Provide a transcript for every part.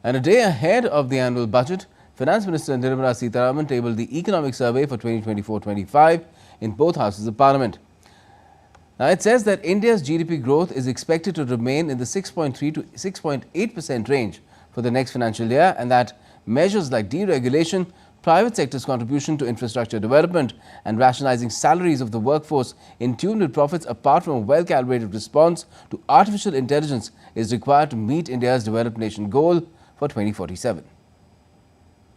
And a day ahead of the annual budget, Finance Minister Nirmala Sitharaman tabled the economic survey for 2024-25 in both houses of Parliament. Now, it says that India's GDP growth is expected to remain in the 6.3 to 6.8% range for the next financial year, and that measures like deregulation, private sector's contribution to infrastructure development and rationalizing salaries of the workforce in tune with profits apart from a well-calibrated response to artificial intelligence is required to meet India's developed nation goal for 2047.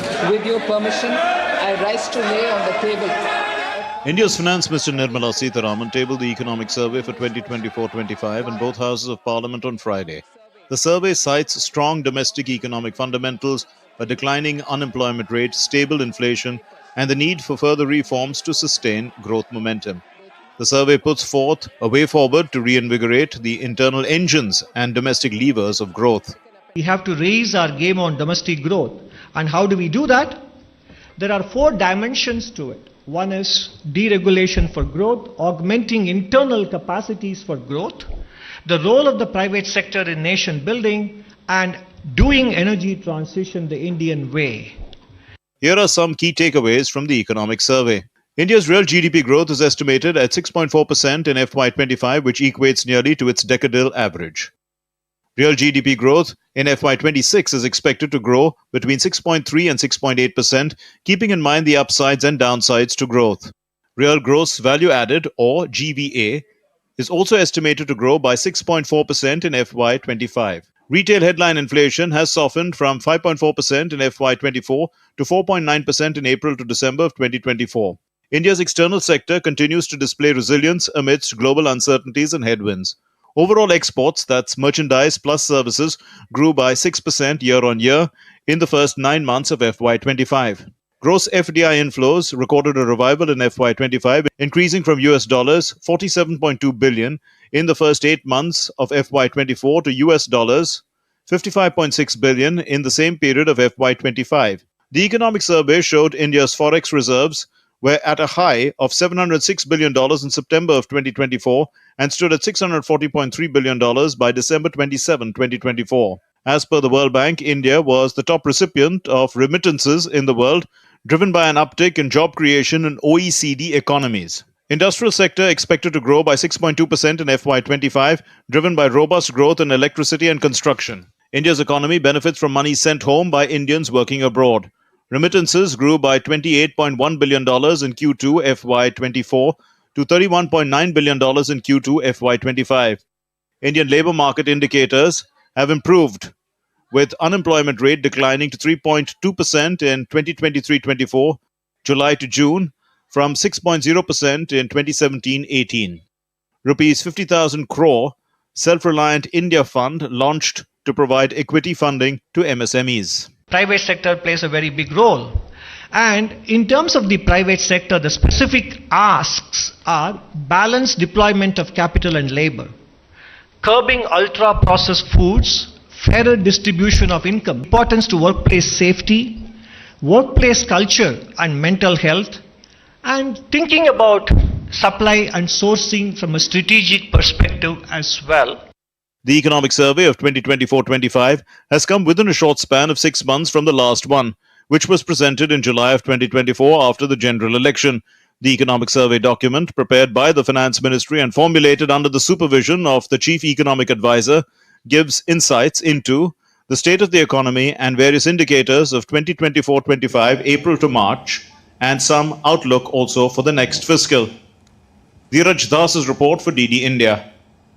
With your permission, I rise to lay on the table. India's Finance Minister Nirmala Sitharaman tabled the economic survey for 2024-25 in both houses of Parliament on Friday. The survey cites strong domestic economic fundamentals, a declining unemployment rate, stable inflation, and the need for further reforms to sustain growth momentum. The survey puts forth a way forward to reinvigorate the internal engines and domestic levers of growth. We have to raise our game on domestic growth. And how do we do that? There are 4 dimensions to it. One is deregulation for growth, augmenting internal capacities for growth, the role of the private sector in nation building, and doing energy transition the Indian way. Here are some key takeaways from the economic survey. India's real GDP growth is estimated at 6.4% in FY25, which equates nearly to its decadal average. Real GDP growth in FY26 is expected to grow between 6.3 and 6.8%, keeping in mind the upsides and downsides to growth. Real gross value added, or GVA, is also estimated to grow by 6.4% in FY25. Retail headline inflation has softened from 5.4% in FY24 to 4.9% in April to December of 2024. India's external sector continues to display resilience amidst global uncertainties and headwinds. Overall exports, that's merchandise plus services, grew by 6% year-on-year in the first 9 months of FY25. Gross FDI inflows recorded a revival in FY25, increasing from US dollars $47.2 billion in the first 8 months of FY24 to US dollars $55.6 billion in the same period of FY25. The economic survey showed India's forex reserves were at a high of $706 billion in September of 2024 and stood at $640.3 billion by December 27, 2024. As per the World Bank, India was the top recipient of remittances in the world, driven by an uptick in job creation in OECD economies. Industrial sector expected to grow by 6.2% in FY25, driven by robust growth in electricity and construction. India's economy benefits from money sent home by Indians working abroad. Remittances grew by $28.1 billion in Q2 FY24 to $31.9 billion in Q2 FY25. Indian labor market indicators have improved, with unemployment rate declining to 3.2% in 2023-24, July to June, from 6.0% in 2017-18. Rupees 50,000 crore Self-Reliant India Fund launched to provide equity funding to MSMEs. Private sector plays a very big role. And in terms of the private sector, the specific asks are balanced deployment of capital and labor, curbing ultra-processed foods, fairer distribution of income, importance to workplace safety, workplace culture and mental health, and thinking about supply and sourcing from a strategic perspective as well. The economic survey of 2024-25 has come within a short span of 6 months from the last one, which was presented in July of 2024 after the general election. The economic survey document, prepared by the Finance Ministry and formulated under the supervision of the Chief Economic Advisor, gives insights into the state of the economy and various indicators of 2024-25 April to March, and some outlook also for the next fiscal. Dheeraj Das's report for DD India.